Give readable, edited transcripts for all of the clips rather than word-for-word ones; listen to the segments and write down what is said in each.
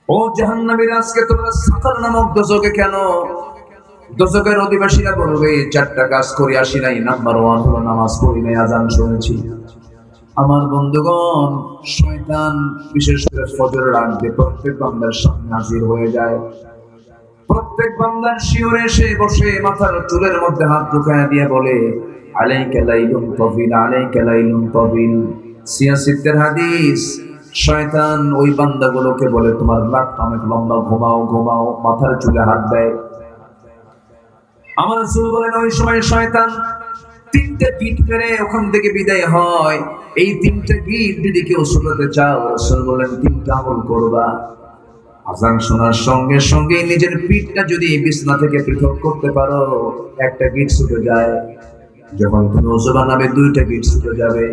ও জাহান্নামীরা, আজকে তোমরা সাকার নামক দোজখে কেন? দোজখের অধিবাসীরা বলবে, চারটা কাজ করে আসি নাই, নাম্বার 1 হলো নামাজ পড়ি নাই, আযান শুনেছি। আমার বন্ধুগণ, শয়তান বিশেষ করে ফজরের আগে প্রত্যেক বান্দার সামনে হাজির হয়ে যায়। প্রত্যেক বান্দার শিওরে এসে বসে মাথার চুলের মধ্যে হাত ঢুকায় দিয়ে বলে, আলাইকা লাইলুন তাবিল, আলাইকা লাইলুন তাবিল। সিয়াসিতের হাদিস, শয়তান ওই বান্দাগুলোকে বলে, তোমার রাত অনেক লম্বা, ঘুমাও ঘুমাও, মাথার চুলে হাত দেয়। আমার রাসূল বলেন, ওই সময় শয়তান তিনটে গিট মেরে ওখান থেকে বিদায় হয়। এই তিনটে গিট যদি কেউ শুনতে চাও, রাসূল বলেন তিনটা আমল করবা। আযান শোনার সঙ্গে সঙ্গে নিজের পিঠটা যদি বিছানা থেকে পৃথক করতে পারো, একটা গিট ছুটে যায়। যখন তুমি ওযু বানাবে, দুইটা গিট ছুটে যাবে।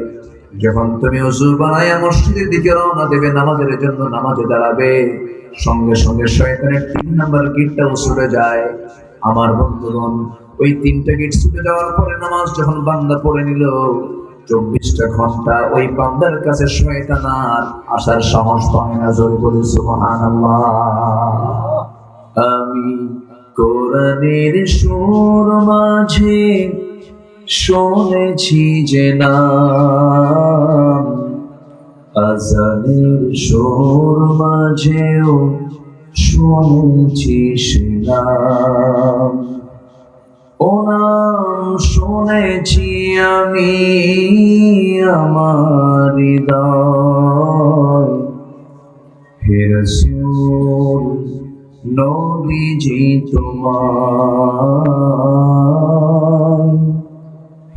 যখন তুমি ওযু বানায়া মসজিদের দিকে রওনা দেবে, নামাজের জন্য নামাজে দাঁড়াবে, সঙ্গে সঙ্গে শয়তানের 3 নাম্বার গিটটাও ছুটে যায়। আমার বন্ধুগণ, ওই 3টা গিট ছুটে যাওয়ার পরে নামাজ যখন বান্দা পড়ে নিল, 24টা ঘন্টা ওই বান্দার কাছে শয়তান আর আসার সাহস পায় না। জোরে বলি সুবহানাল্লাহ। আমি কোরআনের সুর মাঝে শুনেছি যে নাম, আযানের সুর মাঝেও শুনেছি সে নাম। ও নাম শুনেছি আমি আমার হৃদয়, হে রাসূল নবীজি তোমার,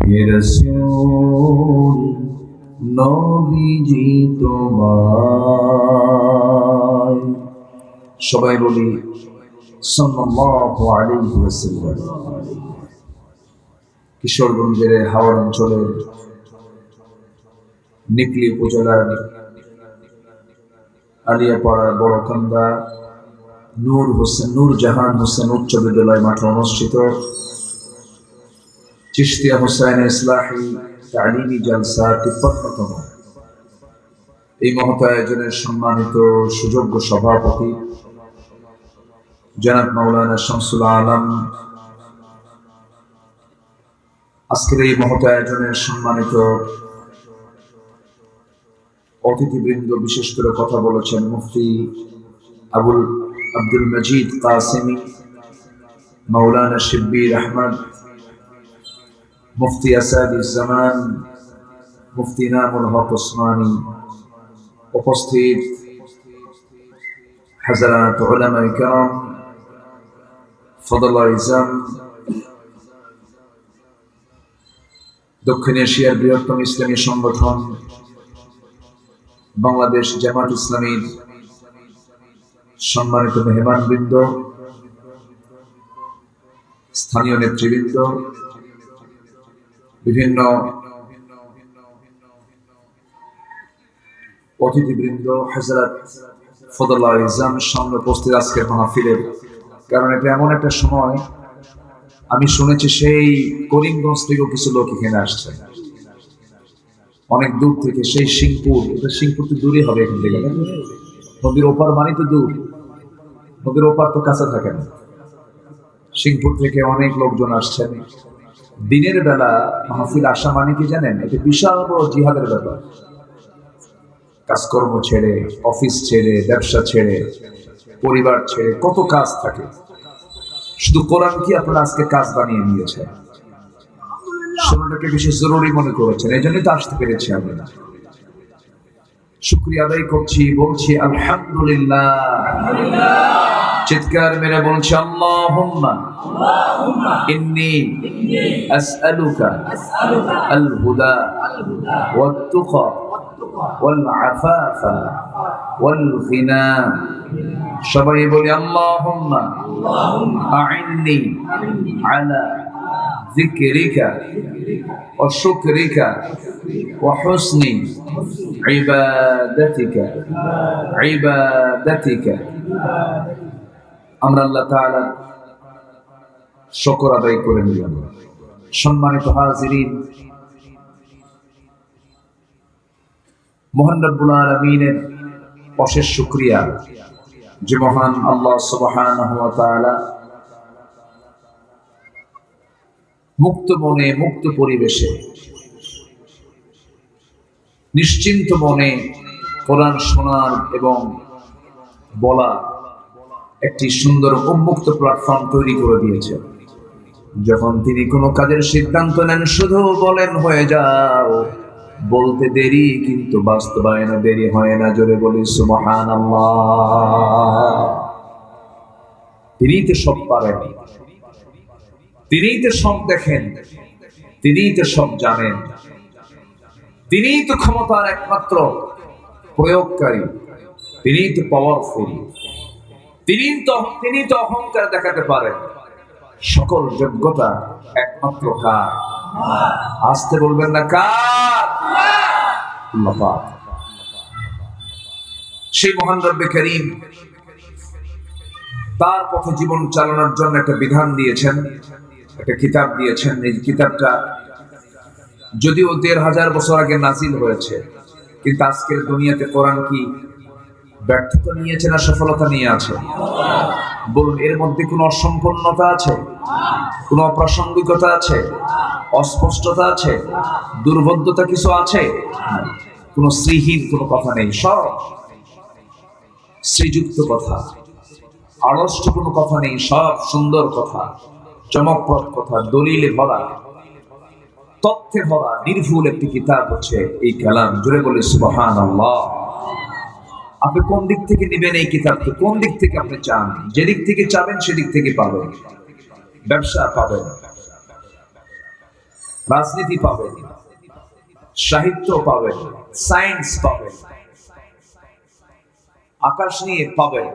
হে রাসূল নবীজি তোমার। সবাই বলি সাল্লাল্লাহু আলাইহি ওয়াসাল্লাম। কিশোরগঞ্জের হাওড় অঞ্চলের নিকলি উপজেলার আলিয়াপাড়ার বড়কান্দা নূরজাহান হোসেন উচ্চ বিদ্যালয় মাঠে অনুষ্ঠিত চিশতিয়া হুসাইন ইসলাহি তালিমি জালসা 53তম এই মহৎ আয়োজনের সম্মানিত সুযোগ্য সভাপতি জনাব মাওলানা শামসুল আলম, আজকের এই মহৎ আয়োজনের সম্মানিত অতিথিবৃন্দ, বিশেষ করে কথা বলেছেন মুফতি আব্দুল মজিদ কাসেমি, মাওলানা শিব্বির আহমদ, মুফতি আসাদুজ্জামান, মুফতি ইনামুল হক ওসমানী, উপস্থিত হাজরাত উলামায়ে কেরাম, ফাদলা ইজাম, দক্ষিণ এশিয়ার বৃহত্তম ইসলামী সংগঠন বাংলাদেশ জামাত ইসলামীর সম্মানিত মেহমানবৃন্দ, স্থানীয় নেতৃবৃন্দ, বিভিন্ন অতিথিবৃন্দ, হযরত ফদলা ইজাম সামনে উপস্থিত আজকের মাহফিলের। কারণ এটা এমন একটা সময়, আমি শুনেছি সেই করিমগঞ্জ থেকেও কিছু লোক এখানে আসছে অনেক দূর থেকে, সেই সিংপুর। এটা সিংপুর তো দূরই হবে এখান থেকে, নদীর ওপার মানে তো দূর, নদীর ওপার তো কাছে থাকে না। সিংপুর থেকে অনেক লোকজন আসছেন। দিনের বেলা মাহফিল আসা মানে কি জানেন? এটা বিশাল বড় জিহাদের ব্যাপার। কাজকর্ম ছেড়ে, অফিস ছেড়ে, ব্যবসা ছেড়ে, পরিবার ছেড়ে কত কাজ থাকে, শুধু কোরআন কি আপনারা আজকে কাজ বানিয়ে নিয়েছেন, শোনাটাকে বেশি জরুরি মনে করেছেন, এই জন্যই তো আসতে পেরেছি। আমরা শুকরিয়া আদায় করছি, বলছি আলহামদুলিল্লাহ, চিৎকার মেরে বলছি আল্লাহুম্মা ইন্নী আসআলুকা আল হুদা ওয়াত তুকা ওয়াল আফাফা ওয়াল গিনা। সবাই বলি আল্লাহুম্মা আইন্নি আলা যিকরিকা ওয়া শুকরিকা ওয়া হুসনি ইবাদাতিকা। আমরা আল্লাহ তাআলা শুকর আদায় করে নিলাম। সম্মানিত হাজিরিন, মহান রব্বুল আলামিনের অশেষ শুকরিয়া যে মহান আল্লাহ সুবহানাহু ওয়া তাআলা মুক্ত মনে, মুক্ত পরিবেশে, নিশ্চিন্ত মনে কোরআন শোনার এবং বলা একটি সুন্দর উন্মুক্ত প্ল্যাটফর্ম তৈরি করে দিয়েছেন। যখন তিনি কোনো কাজের সিদ্ধান্ত নেন, শুধু বলেন হয়ে যাও, বলতে দেরি কিন্তু বাস্তবায়নে দেরি হয় না। জোরে বলি সুবহানাল্লাহ। তিনিই তো সব পারেন, তিনিই তো সব দেখেন, তিনিই তো সব জানেন, তিনিই তো ক্ষমতার একমাত্র প্রয়োগকারী, তিনিই তো পাওয়ারফুল, তিনি তো অহংকার দেখাতে পারেন। সকল যোগ্যতা একমাত্র কার? আসতে বলবেন না, কার? আল্লাহ পাক। সেই মহান রব্বে কারীম তার পথে জীবন চালানোর জন্য একটা বিধান দিয়েছেন, একটা কিতাব দিয়েছেন। এই কিতাবটা যদিও ১৫০০ বছর আগে নাজিল হয়েছে, কিন্তু আজকের দুনিয়াতে কোরআন কি ব্যর্থতা নিয়েছে না সফলতা নিয়ে আছে? বলুন, এর মধ্যে কোনো অসম্পূর্ণতা আছে? কোনো অপ্রাসঙ্গিকতা আছে? অস্পষ্টতা আছে? দুর্বোধ্যতা কিছু আছে? কোনো শ্রীহীন কোনো কথা নেই, সব শ্রীযুক্ত কথা। আড়ষ্ট কোনো কথা নেই, সব সুন্দর কথা, চমকপ্রদ কথা, দলিলে ভরা, তথ্যে ভরা, নির্ভুল একটি কিতাব হচ্ছে এই কালাম। জোরে বলে সুবহানাল্লাহ। আপনি কোন দিক থেকে নেবেন এই কিতাবকে? কোন দিক থেকে আপনি চান? যেদিক থেকে চাবেন সেদিক থেকে পাবেন। ব্যবসা পাবেন, রাজনীতি পাবেন, সাহিত্য পাবেন, সায়েন্স পাবেন, আকাশ নিয়ে পাবেন,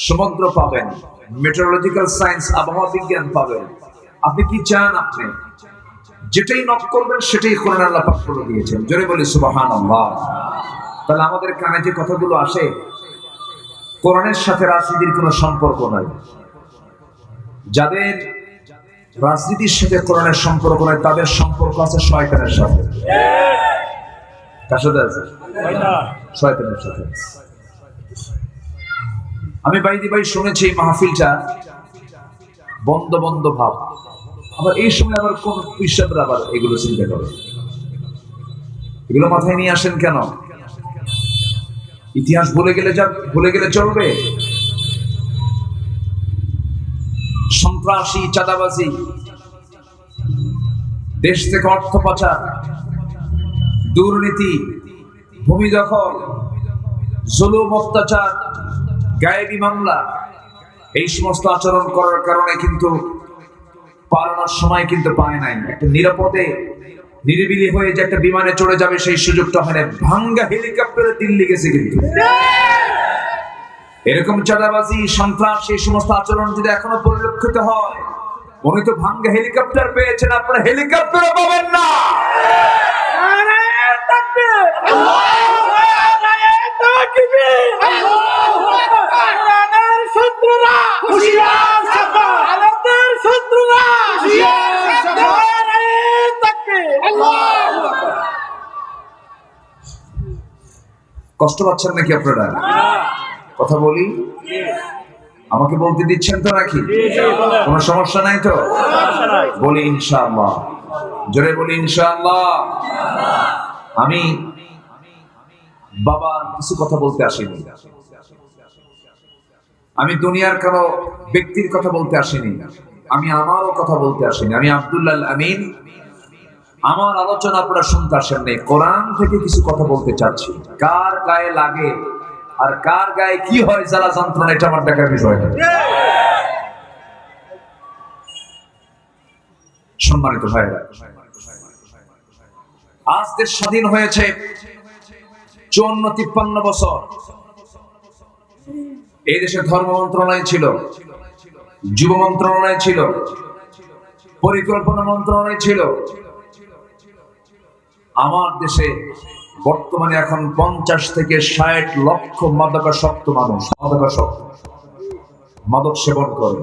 সমুদ্র পাবেন, মেটেরোলজিক্যাল সায়েন্স, আবহাওয়া বিজ্ঞান পাবেন। আপনি কি চান? আপনি যেটাই নক করবেন সেটাই কোরআন আল্লাহ পাক বলে দিয়েছেন। জোরে বলি সুবহানাল্লাহ। তাহলে আমাদের কানে যে কথাগুলো আসে, কোরআনের সাথে রাজনীতির কোনো সম্পর্ক নাই। যাদের রাজনীতির সাথে কোরআনের সম্পর্ক নাই, তাদের সম্পর্ক আছে শয়তানের সাথে। কার সাথে আছে? শয়তানের সাথে। আমি বাইদি ভাই শুনেছি এই মাহফিলটা বন্ধ বন্ধ ভাব। আবার এই সময় আবার কোন পিসাবরা আবার এগুলো চিন্তা করে, এগুলো মাথায় নিয়ে আসেন কেন? ইতিহাস ভুলে গেলে চলবে? সন্ত্রাসী, চাঁদাবাজি, দেশ থেকে অর্থ পাচার, দুর্নীতি, ভূমি দখল, জুলুম, অত্যাচার, গায়েবী মামলা, এই সমস্ত আচরণ করার কারণে কিন্তু পালানোর সময় কিন্তু পায় নাই। একটা নিরাপদে নিরিবিলি হয়ে যে একটা বিমানে চড়ে যাবে সেই সুযোগটা হয় না। ভাঙ্গা হেলিকপ্টারে দিল্লি গেছে। কিন্তু এরকম চাঁদাবাজি, সন্ত্রাস, এই সমস্ত আচরণ যদি এখনো পরিলক্ষিত হয়, উনি তো ভাঙ্গা হেলিকপ্টার পেয়েছেন, আপনারা হেলিকপ্টারও পাবেন না। কষ্ট পাচ্ছেন নাকি আপনারা? কথা বলি, আমাকে বলতে দিচ্ছেন তো নাকি? কোনো সমস্যা নাই তো? বলি ইনশাআল্লাহ। জোরে বলি ইনশাআল্লাহ। আমি বাবার কিছু কথা বলতে আসিনি, আমি দুনিয়ার কারো ব্যক্তির কথা বলতে আসিনি, আমি আমারও কথা বলতে আসিনি। আমি আব্দুল্লাহ আল আমিন, আমার আলোচনা আপনারা শুনতে আসেন নাই, কোরআন থেকে কিছু কথা বলতে চাচ্ছি। কার গায়ে লাগে আর কার গায়ে কি হয় জ্বালা যন্ত্রণা, এটা আমার দেখার বিষয় না। সম্মানিত ভাইরা, আজ দেশ স্বাধীন হয়েছে 54-53 বছর। এই দেশে ধর্ম মন্ত্রণালয় ছিল, যুব মন্ত্রণালয় ছিল, পরিকল্পনা মন্ত্রণালয় ছিল। আমার দেশে বর্তমানে এখন 50 থেকে 60 লক্ষ মাদকাসক্ত মানুষ মাদক সেবন করে,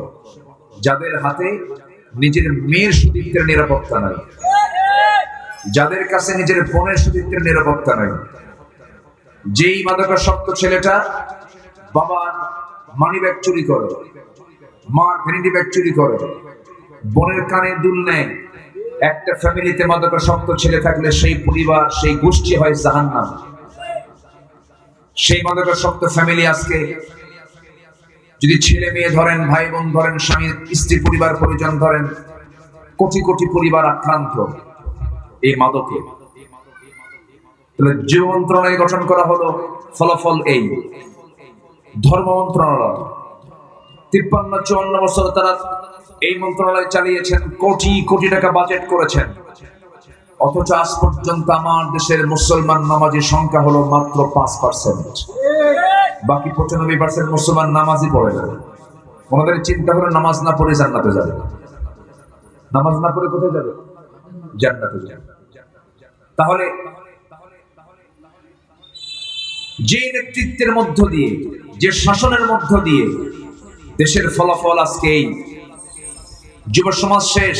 যাদের হাতে নিজের মেয়ের সতীত্বের নিরাপত্তা নাই, যাদের কাছে নিজের বোনের সতীত্বের নিরাপত্তা নাই। যেই মাদকাসক্ত ছেলেটা বাবার মানি ব্যাগ চুরি করে, মার ভ্যানিটি ব্যাগ চুরি করে, বোনের কানে দুল নেয়। একটা ফ্যামিলিতে মাদকাসক্ত ছেলে থাকলে সেই পরিবার, সেই গোষ্ঠী হয় জাহান্নাম। সেই মাদকাসক্ত ফ্যামিলি আজকে যদি ছেলে মেয়ে ধরেন, ভাই বোন ধরেন, স্বামী স্ত্রী পরিবার পরিজন ধরেন, কোটি কোটি পরিবার আক্রান্ত এই মাদকে। তাহলে যে মন্ত্রণালয় গঠন করা হলো, ফলাফল এই। ধর্ম মন্ত্রণালয় 53-54 বছর তারা এই মন্ত্রণালয় চালিয়েছেন, কোটি কোটি টাকা বাজেট করেছেন, অথচ আজ পর্যন্ত আমার দেশের মুসলমান নামাজি সংখ্যা হলো মাত্র 5%। বাকি 95% মুসলমান নামাজই পড়ে না। ওনাদের চিন্তা হলো নামাজ না পড়ে জান্নাতে যাবে। নামাজ না পড়ে কোথায় যাবে? জান্নাতে যাবে। তাহলে যে নেতৃত্বের মধ্য দিয়ে, যে শাসনের মধ্য দিয়ে দেশের ফলাফল আজকে এই। যুব সমাজ শেষ,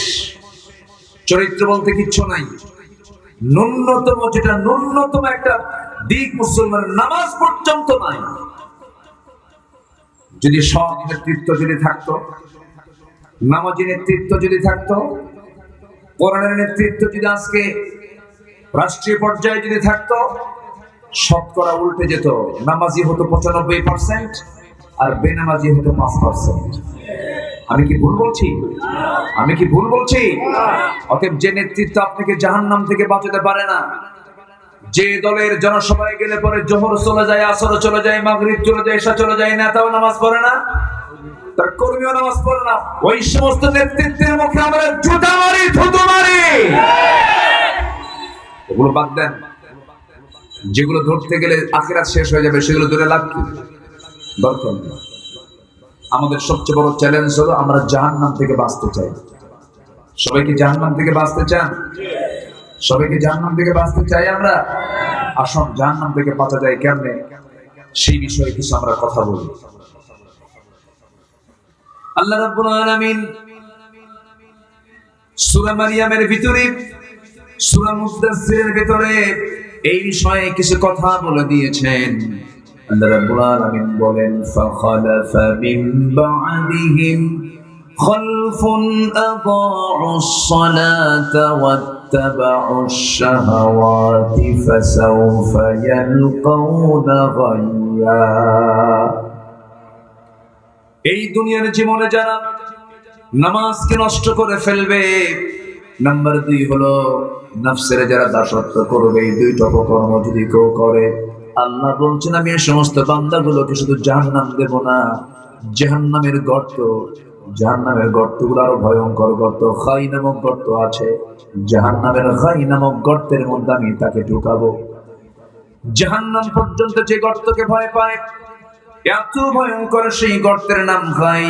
চরিত্র বলতে কিচ্ছু নাই। ন্যূনতম যেটা ন্যূনতম একটা দিক মুসলমানের, নামাজ পর্যন্ত নাই। যদি সৎ নেতৃত্ব যদি থাকতো, নামাজি নেতৃত্ব যদি থাকতো, কোরআনের নেতৃত্ব যদি আজকে রাষ্ট্রীয় পর্যায়ে যদি থাকতো, শতকরা উল্টে যেত। নামাজি হতো 95% আর বেনামাজি হতো 5%। আমি কি ভুল বলছি? আমি কি ভুল বলছি? অতএব যে নেতৃত্ব আপনাকে জাহান্নাম থেকে বাঁচাতে পারে না, যে দলের জনসভায় গেলে পরে জোহর চলে যায়, আসর চলে যায়, মাগরিব চলে যায়, এশা চলে যায়, নেতাও নামাজ পড়ে না, তার কর্মীও নামাজ পড়ে না, ওই সমস্ত নেতৃত্বের মুখে আমরা জুতা মারি, থুতু মারি। ওগুলো বাদ দেন। যেগুলো ধরতে গেলে আখিরাত শেষ হয়ে যাবে, সেগুলো ধরে লাভ কি? দরকার নেই। আমাদের সবচেয়ে বড় চ্যালেঞ্জ হলো আমরা জাহান্নাম থেকে বাঁচতে চাই। সবাই কি জাহান্নাম থেকে বাঁচতে চান? সবাই কি জাহান্নাম থেকে বাঁচতে চাই? আমরা আসুন জাহান্নাম থেকে বাঁচা যায় কেমনে, সেই বিষয়ে কিছু আমরা কথা বলি। আল্লাহ রাব্বুল আলামিন সূরা মারিয়ামের ভিতরে, সূরা মুদ্দাসসিরের ভিতরে এই বিষয়ে কিছু কথা বলে দিয়েছেন। আল্লাহ রাব্বুল আলামিন বলেন, ফাখালাফা মিন বা'দিহিম খালফুন আদাউস সালাতা ওয়াত্তাবাউশ শাহাওয়াতি ফাসাউফা ইয়ালকাউনা গায়্যা। এই দুনিয়ার জীবনে যারা নামাজকে নষ্ট করে ফেলবে, নাম্বার 2 হলো নফসের যারা দাসত্ব করবে। এই দুইটা কর্ম যদি কেউ করে, আল্লাহ বলছেন আমি এই সমস্ত বান্দাগুলোকে শুধু জাহান্নাম দেব না, জাহান্নামের গর্ত, জাহান্নামের গর্তগুলো আরো ভয়ঙ্কর গর্ত, খাই নামক গর্ত আছে, জাহান্নামের খাই নামক গর্তের মধ্যে আমি তাকে ঢুকাবো। জাহান্নাম পর্যন্ত যে গর্তকে ভয় পায়, এত ভয়ঙ্কর সেই গর্তের নাম খাই।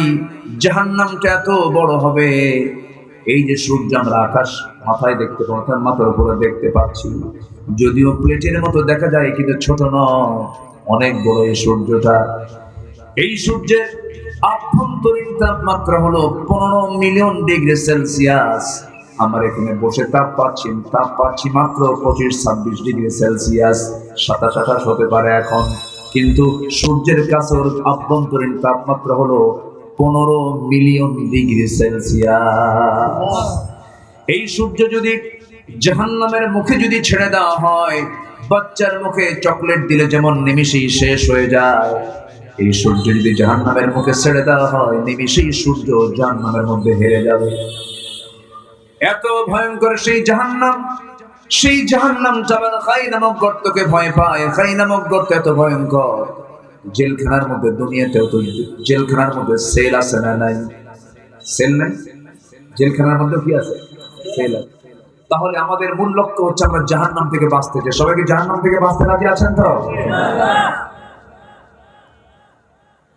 জাহান্নামটা এত বড় হবে, এই যে সূর্য আমরা আকাশ মাথায় দেখতে পাচ্ছি, মাথার উপরে দেখতে পাচ্ছি, যদিও প্লেটের মতো দেখা যায় কিন্তু ছোট নয়, অনেক বড় এই সূর্যটা। এই সূর্যের আভ্যন্তরীণ তাপমাত্রা হলো 15 মিলিয়ন ডিগ্রি সেলসিয়াস। আমার এখানে বসে তাপ পাচ্ছি মাত্র 25-26 ডিগ্রি সেলসিয়াস, 27-28 হতে পারে এখন, কিন্তু সূর্যের কাছে ওর আভ্যন্তরীণ তাপমাত্রা হলো 15 মিলিয়ন ডিগ্রি সেলসিয়াস। এই সূর্য যদি জাহান্নামের মুখে যদি ছেড়ে দেওয়া হয়, বাচ্চার মুখে চকলেট দিলে যেমন নিমিষেই শেষ হয়ে যায়, এই সূর্য যদি জাহান্নামের মুখে ছেড়ে দেওয়া হয়, নিমিষেই সূর্য জাহান্নামের মধ্যে হেরে যাবে। এত ভয়ঙ্কর সেই জাহান্নাম, সেই জাহান্নাম যাবার খাই নামক গর্তকে ভয় পায়। খাই নামক গর্ত এত ভয়ঙ্কর, জেলখানার মধ্যে, দুনিয়াতেও তো জেলখানার মধ্যে সেল আছে না নাই? সেল নাই? জেলখানার মধ্যে কি আছে? সেল আছে। তাহলে আমাদের মূল লক্ষ্য হচ্ছে আমরা জাহান্নাম থেকে বাঁচতে চাই। সবাই কি জাহান্নাম থেকে বাঁচতে রাজি আছেন তো?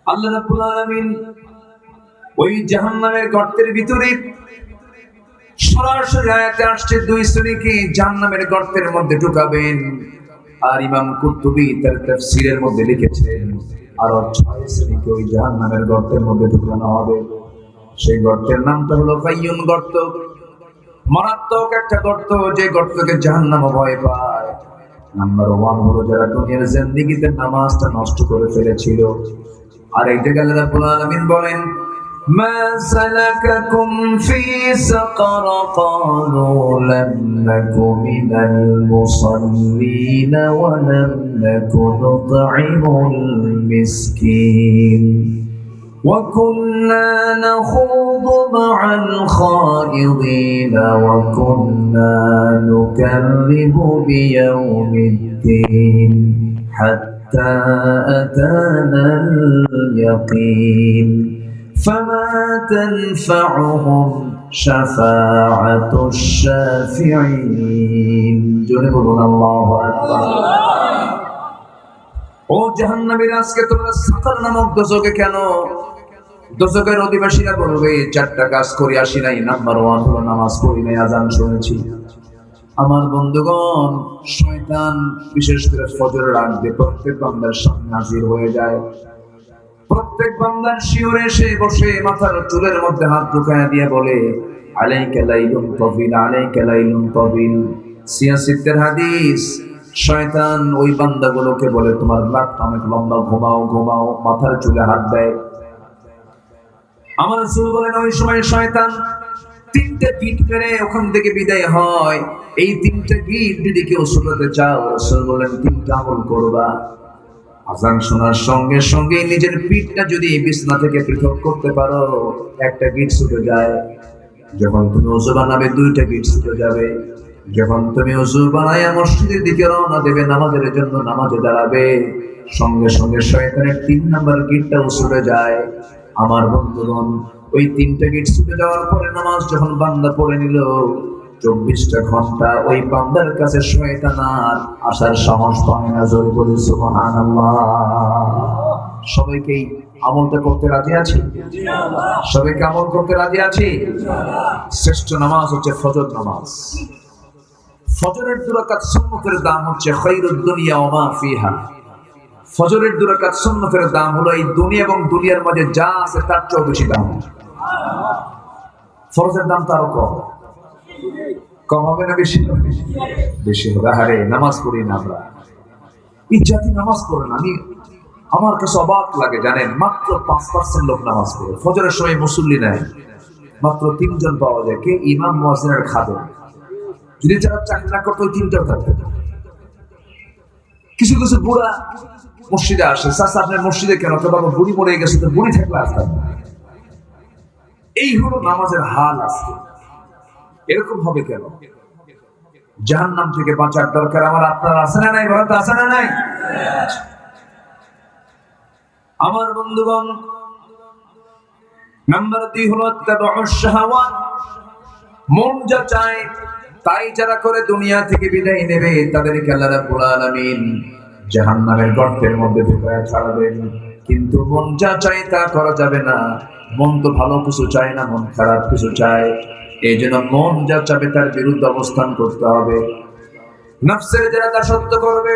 আল্লাহ রাব্বুল আলামিন ওই জাহান্নামের গর্তের ভিতরে সরাসরি আয়াতে আসছে 2 শ্রেণীকে জাহান্নামের গর্তের মধ্যে ঢুকাবেন। আর ইমাম কুরতুবী তার তাফসীরের মধ্যে লিখেছেন আরো 6 শ্রেণীকে ওই জাহান্নামের গর্তের মধ্যে ঢুকানো হবে। সেই গর্তের নামটা হলো কাইয়ুন গর্ত। মারাত্মক একটা গর্ত, যে গর্তকে জাহান্নাম ভয় পায়। নাম্বার 1 হলো যারা দুনিয়ার জিন্দেগিতে নামাজটা নষ্ট করে ফেলেছিল, আর এই জায়গায় আল্লাহ রাব্বুল আলামিন বলেন মা সালাকাকুম ফি সাকার ক্বালু লাম নাকু মিনাল মুসাল্লিন ওয়া লাম নাকু নুতঈমুল মিসকিন وكنا نخوض مع الخائضين وكنا نكذب بيوم الدين حتى أتانا اليقين فما تنفعهم شفاعة الشافعين جنبنا الله أكبر ও জাহান্নামীর আজকে তোমরা সাকার নামক দোজখে কেন? দোজখের অধিবাসীরা বলবে চারটা কাজ করে আসি নাই, নাম্বার 1 হলো নামাজ পড়ি নাই, আযান শুনেছি। আমার বন্ধুগণ, শয়তান বিশেষ করে ফজরের আগে প্রত্যেক বান্দার সামনে হাজির হয়ে যায়। প্রত্যেক বান্দার শিওরে এসে বসে মাথার চুলের মধ্যে হাত ঢুকায় দিয়ে বলে আলাইকা লাইলুন তাবিল, আলাইকা লাইলুন তাবিল। সিয়াসিতের হাদিস, শয়তান ওই বান্দাগুলোকে বলে তোমার রাত অনেক লম্বা, ঘুমাও ঘুমাও, মাথার চুলে হাত দেয়। আমার রাসূল বলেন ওই সময় শয়তান 3টে গিট মেরে ওখান থেকে বিদায় হয়। এই 3টে গিট যদি কেউ শুনতে চাও, রাসূল বলেন 3টা আমল করবা। আযান শোনার সঙ্গে সঙ্গে নিজের পিঠটা যদি বিছনা থেকে পৃথক করতে পারো, একটা গিট ছুটে যায়। যখন তুমি ওযু বানাবে 2টা গিট ছুটে যাবে। যখন তুমি ওযু বানায়া মসজিদের দিকে রওনা দেবে নামাজের জন্য, নামাজে দাঁড়াবে, সঙ্গে সঙ্গে শয়তানের 3 নাম্বার গিটটাও ছুটে যায়। আমার বন্ধুগণ, ওই 3টা গিট ছুটে যাওয়ার পরে নামাজ যখন বান্দা পড়ে নিল, 24টা ঘন্টা ওই বান্দার কাছে শয়তান আর আসার সাহস পায় না। জোরে বলি সুবহানাল্লাহ। সবাইকে আমলটা করতে রাজি আছি? সবাইকে আমল করতে রাজি আছি? শ্রেষ্ঠ নামাজ হচ্ছে ফজর নামাজ। ফজরের 2 রাকাত সুন্নতের দাম হচ্ছে খায়রুদ দুনিয়া ওয়া মা ফিহা। ফজরের 2 রাকাত সুন্নতের দাম হলো এই দুনিয়া এবং দুনিয়ার মাঝে যা আছে তার চেয়ে বেশি দাম। ফরজের দাম তারও কম হবে না বেশি? বেশি হবে। আরে নামাজ পড়ি না আমরা, এই জাতি নামাজ পড়ে না। আমার কাছে অবাক লাগে জানেন, মাত্র 5% লোক নামাজ পড়ে। ফজরের সময় মুসল্লি নেয় মাত্র 3 জন পাওয়া যায়। কে? ইমাম, মুয়াজ্জিন আর খাদেম। যদি যারা চাকরি না করতো 3টাও থাকতো। কিছু কিছু বুড়া মসজিদে আসে, চাচা আপনার মসজিদে কেন? তো বাবা বুড়ি মরে গেছে, তো বুড়ি থাকলে আসতাম। এই হলো নামাজের হাল আজকে। এরকম হবে কেন? জাহান্নাম থেকে বাঁচার দরকার আমার আপনার আছে না নাই? বলেন তো আছে না নাই? আমার বন্ধুগণ, নাম্বার 2 হলো তাবউশ শাহাওয়াত। মন যা চায় তাই যারা করে দুনিয়া থেকে বিদায় নেবে, তাদেরকে আল্লাহ রাব্বুল আলামিন জাহান্নামের গর্তের মধ্যে ঢুকায় ছাড়বেন। কিন্তু মন যা চায় তা করা যাবে না। মন তো ভালো কিছু চায় না, মন খারাপ কিছু চায়। এই জন্য মন যা চাবে তার বিরুদ্ধে অবস্থান করতে হবে। নফসের যারা দাসত্ব করবে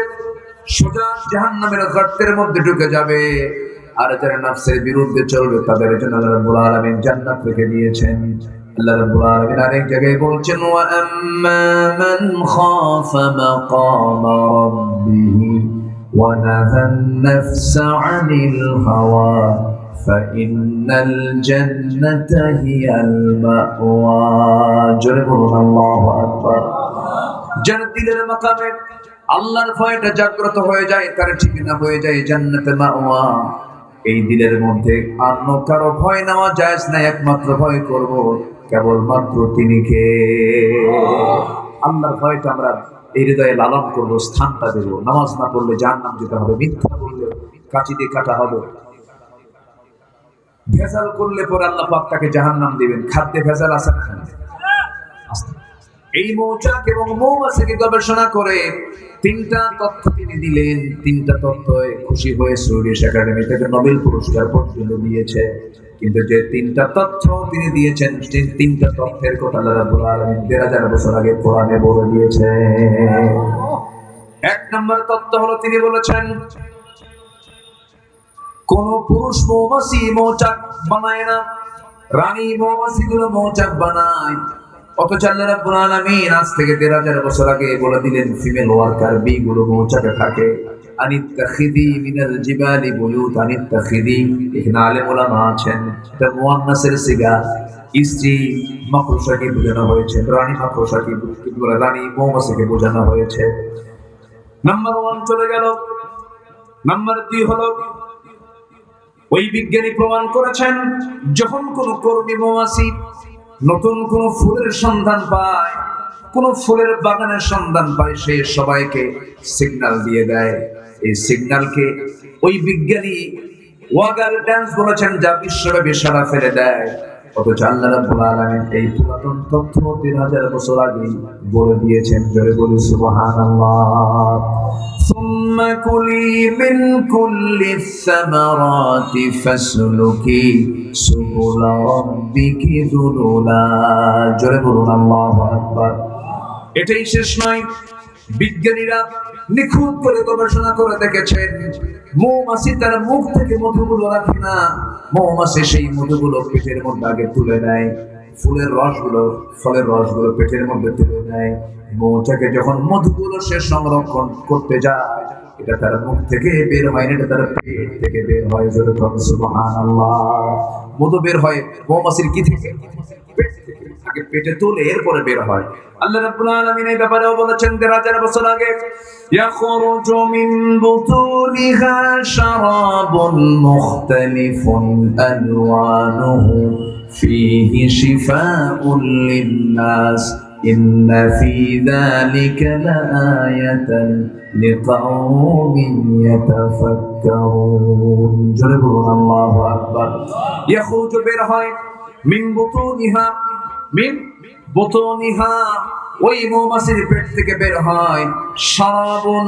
সোজা জাহান্নামের গর্তের মধ্যে ঢুকে যাবে। আর যারা নফসের বিরুদ্ধে চলবে তাদের জন্য আল্লাহ রাব্বুল আলামিন জান্নাত রেখে দিয়েছেন। আল্লাহ রাব্বুল আলামিন আরেক জায়গায় বলছেন ওয়া আম্মা মান খাফা মাকামা রাব্বিহি ওয়া নাহান নাফসা আনিল হাওয়া ফাইন্নাল জান্নাতা হিয়াল মাওয়া। জোরে বলুন আল্লাহু আকবার। যার দিলের মাকামে আল্লাহর ভয়টা জাগ্রত হয়ে যায়, তার ঠিকানা হয়ে যায় জান্নাতে মাওয়া। এই দিলের মধ্যে অন্য কারো ভয় নেওয়া জায়েজ নাই। একমাত্র ভয় করব কেবলমাত্র তিনি কে? আল্লাহর ভয়টা আমরা এই হৃদয়ে লালন করবো, স্থানটা দেব। নামাজ না পড়লে জাহান্নাম যেতে হবে, মিথ্যা বললে কাঁচি দিয়ে কাটা হবে, ভেজাল করলে পরে আল্লাহ পাক তাকে জাহান্নাম দিবেন। খাদ্যে ভেজাল আছে না? এই মৌচাক এবং মৌমাছিকে গবেষণা করে 3টা তথ্য তিনি দিলেন। 3টা তথ্যে খুশি হয়ে সুইডিশ একাডেমি থেকে নোবেল পুরস্কার পর্যন্ত দিয়েছে। কিন্তু যে 3টা তথ্য তিনি দিয়েছেন, সেই 3টা তথ্যের কথা আল্লাহ রাব্বুল আলামিন 1000 বছর আগে কোরআনে বলে দিয়েছে। 1 নম্বর তথ্য হলো তিনি বলেছেন কোন পুরুষ মৌমাছি মৌচাক বানায় না, রানী মৌমাছিগুলো মৌচাক বানায়। অথচ আল্লাহ রাব্বুল আলামিন আজ থেকে 1000 বছর আগে বলে দিলেন ফিমেল ওয়ার্কার বি গুলো মৌচাকে থাকে। আনিত্তাখিদি মিনাল জিবালি বুয়ুত, আনিত্তাখিদি এখানে আলেম ওলামা আছেন, এটা মুয়ান্নাসের সিগা, স্ত্রী মাকড়সাকে বোঝানো হয়েছে, রানী মাকড়সাকে রানী মৌমাছিকে বোঝানো হয়েছে। নাম্বার 1 চলে গেল। নাম্বার 2 হলো ওই বিজ্ঞানী প্রমাণ করেছেন যখন কোন কর্মী মৌমাছি নতুন কোন ফুলের সন্ধান পায়, কোন ফুলের বাগানের সন্ধান পায়, সে সবাইকে সিগন্যাল দিয়ে দেয়। এই সিগন্যালকে ওই বিজ্ঞানী ওয়াগার ড্যান্স বলেছেন, যা বিশ্বব্যাপী সাড়া ফেলে দেয়। অথচ আল্লাহ রাব্বুল আলামিন এই পুরাতন তথ্য 3000 বছর আগে বলে দিয়েছেন। জোরে বলি সুবহানাল্লাহ। সুম্মা কুলি মিন কুল্লি সামারাতি ফাসলুকি সুবুলা রাব্বিকি যুলুলা। জোরে বলুন আল্লাহু আকবার। এটাই শেষ নয়, বিজ্ঞানীরা নিখুঁত করে গবেষণা করে দেখেছেন মৌমাছি তার মুখ থেকে মধুগুলো রাখে না, মৌমাছি সেই মধুগুলো পেটের মধ্যে আগে তুলে নেয়, ফুলের রসগুলো ফলের রসগুলো পেটের মধ্যে তুলে নেয়। মৌচাকে যখন মধুগুলো সে সংরক্ষণ করতে যায়, এটা তার মুখ থেকে বের হয় না, এটা তার পেট থেকে বের হয়। সুবহানাল্লাহ। মধু বের হয় মৌমাছির কি থেকে? পেট থেকে। আগে পেটে তুলে এরপরে বের হয়। আল্লাহ রাব্বুল আলামিন এই ব্যাপারেও বলেছেন 3000 বছর আগে, ইয়াখরুজু মিন বুতুনিহা শারাবুন মুখতালিফুন আলওয়ানুহু ফীহি শিফাউন লিন-নাস ইন্না ফী যালিকা লাআয়াতান লিকাওমিন ইয়াতাফাক্কারুন। জোরে বলুন আল্লাহু আকবার। ইয়াখরুজু বের হয় মিন বুতুনিহা, মিন বুতুনিহা ওই মৌমাছির পেট থেকে বের হয় শারাবুন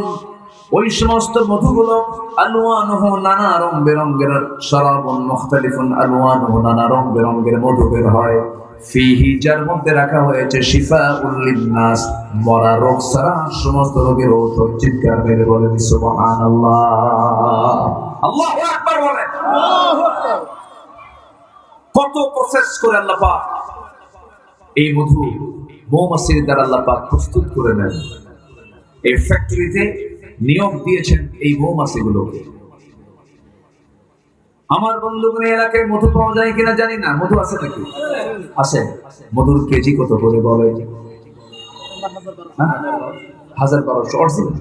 ওই সমস্ত মধুগুলো, আলওয়ানুহু নানা রং বেরঙের, শারাবুন মুখতালিফুন আলওয়ানুহু নানা রং বেরঙের মধু বের হয়, ফীহি যার মধ্যে রাখা হয়েছে শিফাউল লিন-নাস মরা রোগ ছাড়া সমস্ত রোগের ঔষধ। চিৎকার মেরে বলেন সুবহানাল্লাহ। আল্লাহু আকবার বলেন। আল্লাহু আকবার। কত প্রসেস করে আল্লাহ পাক এই মধু মৌমাছির দ্বারা আল্লাহ পাক প্রস্তুত করে নেন। এই ফ্যাক্টরিতে নিয়োগ দিয়েছেন এই মৌমাছিগুলোকে। আমার বন্ধুগণ, এলাকায় মধু পাওয়া যায় কিনা জানি না, মধু আছে নাকি? আছে। মধুর কেজি কত করে বলে? 1200 অরিজিনাল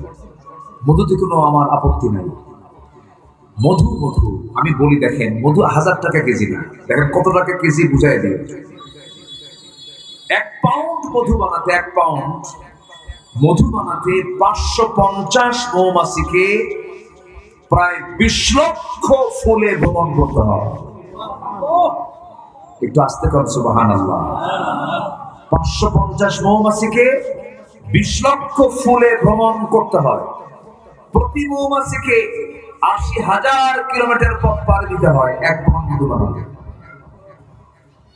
মধুতে কোনো আমার আপত্তি নাই। মধু মধু আমি বলি, দেখেন মধু 1000 টাকা কেজি না, দেখেন কত টাকা কেজি বুঝাই দিই। 1 পাউন্ড মধু বানাতে, 1 পাউন্ড মধু বানাতে 550 মৌমাছিকে প্রায় 20 লক্ষ ফুলে ভ্রমণ করতে হয়। একটু আস্তে কর সুবহানাল্লাহ। 550 মৌমাছিকে 20 লক্ষ ফুলে ভ্রমণ করতে হয়। প্রতি মৌমাছিকে 80,000 কিলোমিটার পথ পাড়ি দিতে হয় 1 পাউন্ড মধু বানাতে।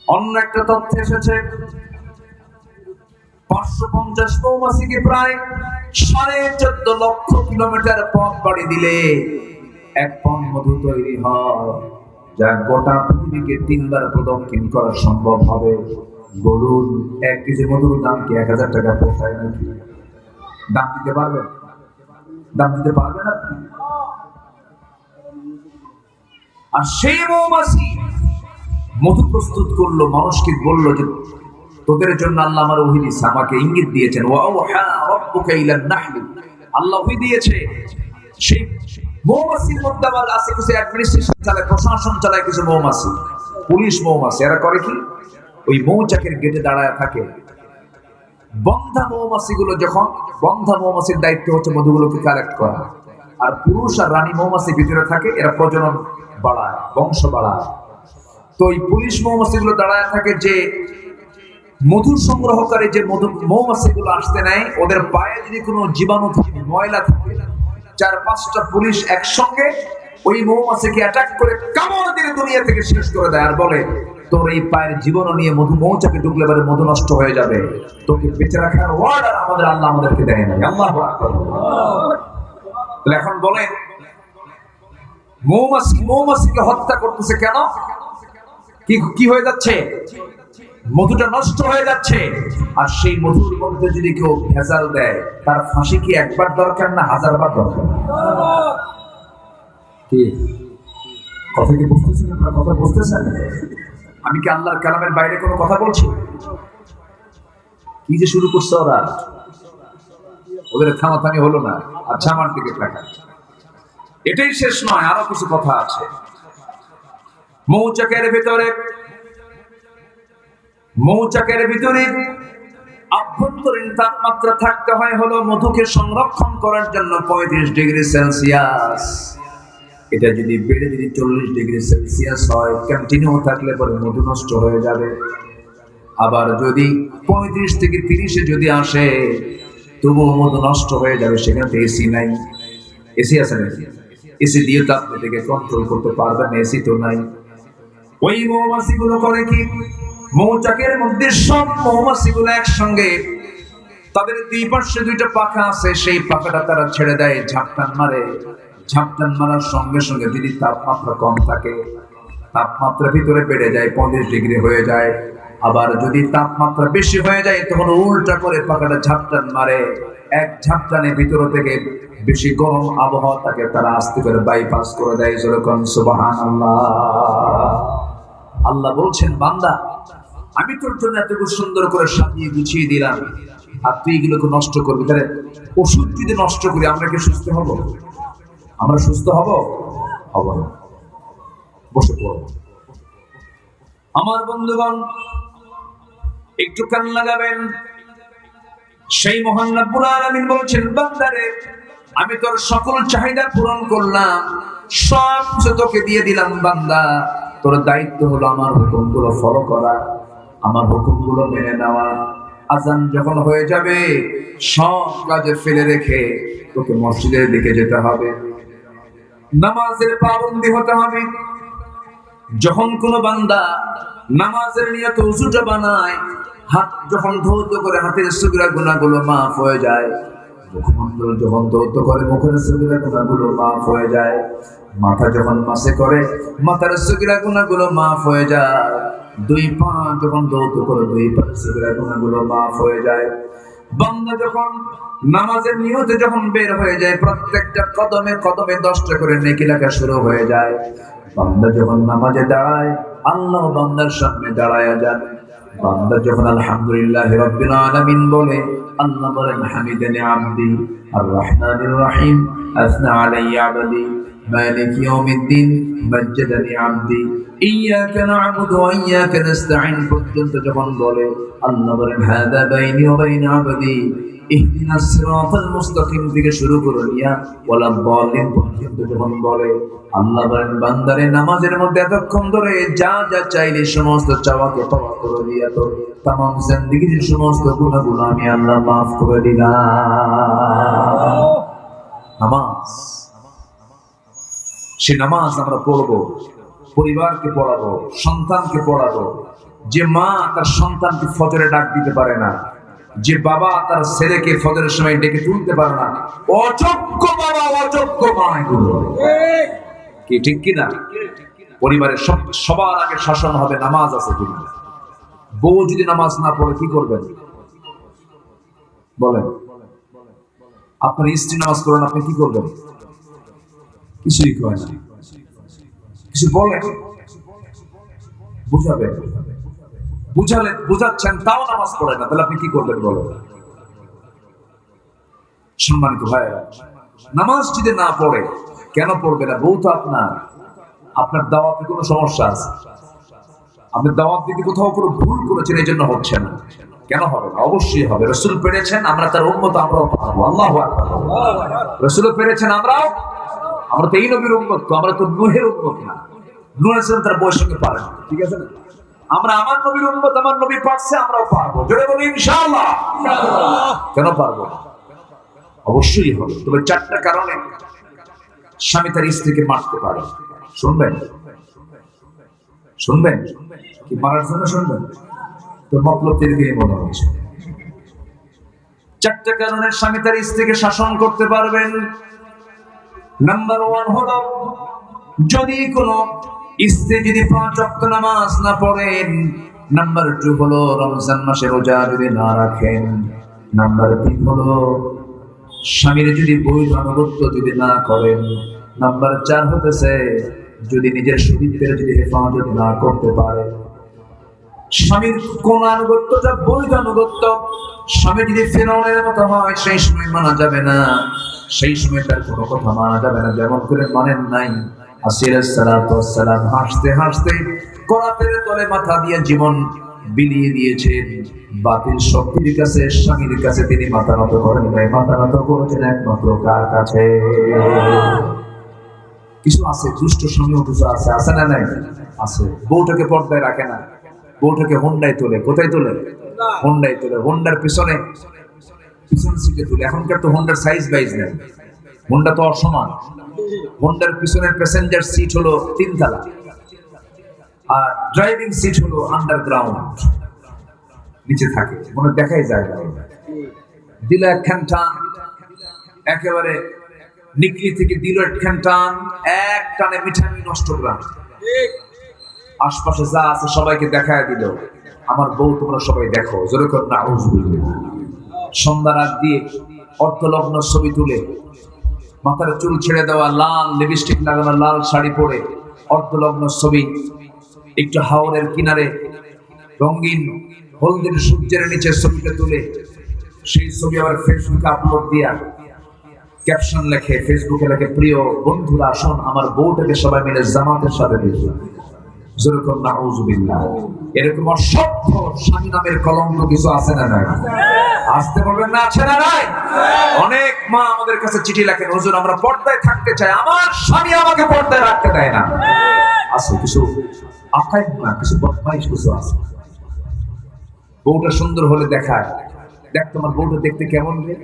অন্য একটা তথ্য এসেছে 550 মৌমাছিকে প্রায় 14.5 লক্ষ কিলোমিটার পথ পাড়ি দিলে 1 পাউন্ড মধু তৈরি হয়, যা গোটা পৃথিবীকে 3 বার প্রদক্ষিণ করা সম্ভব হবে। বলুন 1 কেজি মধুর দাম কি 1000 টাকা পোষায় নাকি? দাম দিতে পারবেন? দাম দিতে পারবেন আপনি? আর সেই মৌমাছি মধু প্রস্তুত করলো, মানুষকে বললো যে তোদের জন্য আল্লাহ আমার ওহী দিয়েছে, আমাকে ইঙ্গিত দিয়েছেন। ওয়াওহা রাব্বুকা ইলান নাহলি, আল্লাহ ওহী দিয়েছে। সেই মৌমাছির মধ্যে আবার আছে কিছু অ্যাডমিনিস্ট্রেশন চালায়, প্রশাসন চালায় কিছু মৌমাছি, পুলিশ মৌমাছি। এরা করে কি? ওই মৌচাকের গেটে দাঁড়ায় থাকে। বন্ধা মৌমাছিগুলো যখন, বন্ধা মৌমাছির দায়িত্ব হচ্ছে মধুগুলোকে কালেক্ট করা, আর পুরুষ আর রানী মৌমাছি ভিতরে থাকে, এরা প্রজনন বাড়ায়, বংশ বাড়ায়। তো এই পুলিশ মৌমাছিগুলো দাঁড়ায় থাকে যে মধু সংগ্রহকারী যে মৌমাছিগুলো আসতে নেয়, ওদের পায়ে যদি কোনো জীবাণু থাকে, ময়লা থাকে, 4-5টা পুলিশ একসঙ্গে ওই মৌমাছিকে অ্যাটাক করে কামড় দিয়ে দুনিয়া থেকে শেষ করে দেয়, আর বলে তোর এই পায়ের জীবন নিয়ে মৌচাকে ঢুকলে পরে মধু নষ্ট হয়ে যাবে, তোকে বেঁচে রাখার অর্ডার আমাদের আল্লাহ আমাদেরকে দেয় নাই। আল্লাহু আকবার। তাহলে এখন বলেন মৌমাছিকে হত্যা করতেছে কেন? কি হয়ে যাচ্ছে? মধুটা নষ্ট হয়ে যাচ্ছে, আর সেই মধুর মধ্যে যদি কেউ ভেজাল দেয়, তার ফাঁসি কি একবার দরকার না হাজারবার দরকার? কি কথা কি বুঝতেছেন? আপনার কথা বুঝতেছেন? আমি কি আল্লাহর কালামের বাইরে কোনো কথা বলছি? কি যে শুরু করছে ওরা, ওদের থামাথামি হলো না। আচ্ছা, আমার দিকে তাকান। এটাই শেষ নয়, আরো কিছু কথা আছে। মৌচাকের ভিতরে আভ্যন্তরীণ তাপমাত্রা থাকতে হয় হলো মধুকে সংরক্ষণ করার জন্য 35 ডিগ্রি সেলসিয়াস। এটা যদি বেড়ে যদি 40 ডিগ্রি সেলসিয়াস হয়, কন্টিনিউ থাকলে পরে মধু নষ্ট হয়ে যাবে। আবার যদি 35 থেকে 30-এ যদি আসে, তবুও মধু নষ্ট হয়ে যাবে। সেখানে তো এসি নাই। এসি আছে নাকি? এসি দিয়ে তো আপনি থেকে কন্ট্রোল করতে পারবেন না, এসি তো নাই। ওই মৌমাছিগুলো করে কি, মৌচাকের মধ্যে সব মৌমাছিগুলো একসঙ্গে, তাদের দুই পাশে দুইটা পাখা আছে, সেই পাখাটা তারা ছেড়ে দেয়, ঝাপটান মারে। ঝাপটান মারার সঙ্গে সঙ্গে যদি তাপমাত্রা কম থাকে, তাপমাত্রা ভিতরে বেড়ে যায়, 35 ডিগ্রি হয়ে যায়। আবার যদি তাপমাত্রা বেশি হয়ে যায়, তখন উল্টা করে পাখাটা ঝাপটান মারে। এক ঝাপটানে ভিতর থেকে বেশি গরম আবহাওয়াটাকে তারা আস্তে করে বাইপাস করে দেয়। যেরকম সুবহানাল্লাহ। আল্লাহ বলছেন, বান্দা, আমি তোর জন্য এতটুকু সুন্দর করে সাজিয়ে গুছিয়ে দিলাম, আর তুই এগুলোকে নষ্ট করবি। তাহলে ওষুধ যদি নষ্ট করি, আমরা কি সুস্থ হব? আমরা সুস্থ হব? হব না। বসে পড়ব। আমার বন্ধুগণ, একটু কান লাগাবেন। সেই মহান রব্বুল আলামিন বলছেন, বান্দারে, আমি তোর সকল চাহিদা পূরণ করলাম, সব কিছু তোকে দিয়ে দিলাম। বান্দা, তোর দায়িত্ব হলো আমার হুকুমগুলো ফলো করা, আমার হুকুমগুলো মেনে নেওয়া। আজান যখন হয়ে যাবে, সব কাজে ফেলে রেখে তোকে মসজিদের দিকে যেতে হবে, নামাজের পাবন্দি হতে হবে। যখন কোনো বান্দা নামাজের নিয়তে ওযুটা বানায়, হাত যখন ধৌত করে হাতের সগীরা গুনাহগুলো মাফ হয়ে যায়, মুখমণ্ডল যখন ধৌত করে মুখের সগীরা গুনাহগুলো মাফ হয়ে যায়, মাথা যখন মাসে করে মাথার সগীরা গুনাহগুলো মাফ হয়ে যায়, দুই পা যখন ধৌত করে দুই পায়ের সগীরা গুনাহগুলো মাফ হয়ে যায়। বান্দা যখন নামাজের নিয়তে যখন বের হয়ে যায়, প্রত্যেকটা কদমে কদমে 10টা করে নেকি লেখা শুরু হয়ে যায়। বান্দা যখন নামাজে দাঁড়ায়, আল্লাহ বান্দার সামনে দাঁড়ায়া যান। বান্দা যখন আলহামদুলিল্লাহি রাব্বিল আলামিন বলে, আল্লাহ বলেন, হামিদানি আবদি আর রহমানির রহিম, আসনা আলাইয়া আবদি, মালিক ইয়াউমিদ্দিন, মাজ্জাদানি আবদি, ইয়াকা না'বুদু ওয়া ইয়াকা নাস্তাঈন পর্যন্ত যখন বলে, আল্লাহ বলেন, হাদা বাইনি ওয়া বাইনা আবদি, ইহদিনাস সিরাতাল মুস্তাকিম থেকে শুরু করে নিয়া ওয়ালা দাল্লিন পর্যন্ত যখন বলে, আল্লাহ বলেন, বান্দারে, নামাজের মধ্যে এতক্ষণ ধরে যা যা চাইলে সমস্ত চাওয়াকে পাওয়া করে দিয়া তো তামাম জিন্দেগীর সমস্ত গুনাহগুলো আমি আল্লাহ মাফ করে দিলাম। নামাজ, সে নামাজ আমরা পড়বো, পরিবারকে পড়াবো, সন্তানকে পড়াবো। যে মা তার সন্তানকে ফজরে ডাক দিতে পারে না, যে বাবা তার ছেলেকে ফজরের সময় ডেকে তুলতে পারে না, অযোগ্য বাবা, অযোগ্য মা এগুলো। কি ঠিক কিনা? পরিবারের সবার আগে শাসন হবে নামাজ আছে কিনা। বউ যদি নামাজ না পড়ে কি করবেন বলেন? আপনার স্ত্রী নামাজ পড়েন, আপনি কি করবেন? কিছুই কয় না। কিছু বলেন, বুঝাবেন, বুঝাচ্ছেন, তাও নামাজ পড়ে না, তাহলে আপনি কি করবেন বলেন? সম্মানিত ভাইয়েরা, নামাজ যদি না পড়ে, কেন পড়বে না? বউ তো আপনার দাওয়াতে কোনো সমস্যা আছে, আপনি দাওয়াত দিতে কোথাও কোনো ভুল করেছেন, এই জন্য হচ্ছে না। কেন হবে না? অবশ্যই হবে। রাসূল পেরেছেন, আমরা তার উম্মত, আমরাও পারবো। আল্লাহু আকবার। রাসূল পেরেছেন, আমরা তো এই নবীর উম্মত, তো আমরা তো নূহের উম্মত না। নূহ আলাইহিস সালাম তার বয়স সঙ্গে পারেন, ঠিক আছে না? আমরা আমার নবীর উম্মত, আমার নবী পারছে, আমরাও পারবো। জোরে বলি ইনশাআল্লাহ। কেন পারবো? অবশ্যই হবে। তবে 4টা কারণে স্বামী তার স্ত্রীকে মারতে পারে। শুনবেন? কি মারার জন্য শুনবেন? তো মতলব থেকে মনে হচ্ছে 4টা কারণে স্বামী তার স্ত্রীকে শাসন করতে পারবেন। নাম্বার 1 হলো, যদি কোনো স্ত্রী যদি 5 ওয়াক্ত নামাজ না পড়েন, নাম্বার 2 হলো রমজান মাসে রোজা যদি না রাখেন। নাম্বার 3 হলো স্বামীর যদি বৈধ আনুগত্য যদি না করেন। নাম্বার 4 হতেছে যদি নিজের শরীরের যদি হেফাজত না করতে পারে। স্বামীর কোন আনুগত্যটা বৈধ আনুগত্য, স্বামী যদি ফেরাউনের মতো হয় সেই সময় মানা যাবে না, সেই সময় তার কোনো কথা মানা যাবে না। যেমন করে মানেন নাই আসির সালাতু ওয়াসসালাম হাসতে হাসতে করাতের তলে মাথা দিয়ে জীবন বিলিয়ে দিয়েছেন। বাতিল শক্তির কাছে, স্বামীর কাছে তিনি মাথা নত করেন নাই, মাথা নত করেছেন একমাত্র কার কাছে? কিছু আছে দুষ্ট স্বামীও কিছু আছে, আছে না নাই? আছে। বউটাকে পর্দায় রাখে না, বউটাকে হোন্ডায় তোলে। কোথায় তোলে? হোন্ডায় তোলে। হোন্ডার পিছনে সিটে তোলে। এখনকার তো হোন্ডার সাইজ বাইজ নেই, হোন্ডা তো অসমান। হোন্ডার পিছনের প্যাসেঞ্জার সিট হলো 3 তলা, আর ড্রাইভিং সিট হলো আন্ডারগ্রাউন্ড, নিচে থাকে, মনে দেখাই যায় না। দিল একখান টান, একেবারে নিকলি থেকে দিল একখান টান, এক টানে মিঠামি নষ্ট গ্রাম। আশপাশে যা আছে সবাইকে দেখায় দিল, আমার বউ তোমরা সবাই দেখো। জোরে কর না আউযুবিল্লাহ। সন্ধ্যার আগ দিয়ে অর্ধলগ্ন ছবি তুলে, মাথার চুল ছেড়ে দেওয়া, লাল লিপস্টিক লাগানো, লাল শাড়ি পরে অর্ধলগ্ন ছবি, একটু হাওরের কিনারে রঙিন হলদের সূর্যের নিচে ছবিটা তুলে সেই ছবি আবার ফেসবুকে আপলোড দিয়া ক্যাপশন লেখে, ফেসবুকে লেখে, প্রিয় বন্ধুরা আসুন আমার বউটাকে সবাই মিলে জামাতের সাথে দেখি। যেরকম নাউযুবিল্লাহ। এরকম অসভ্য স্বামী নামের কলঙ্ক কিছু আছে না নাই? আসতে বলবেন না, আছে না নাই? অনেক মা আমাদের কাছে চিঠি লেখেন, হুজুর আমরা পর্দায় থাকতে চাই, আমার স্বামী আমাকে পর্দায় রাখতে দেয় না। আছে কিছু আকাইদ না, কিছু বদমাইশ কিছু আছে। বউটা সুন্দর হলে দেখায়, দেখ তোমার বউটা দেখতে কেমন রে,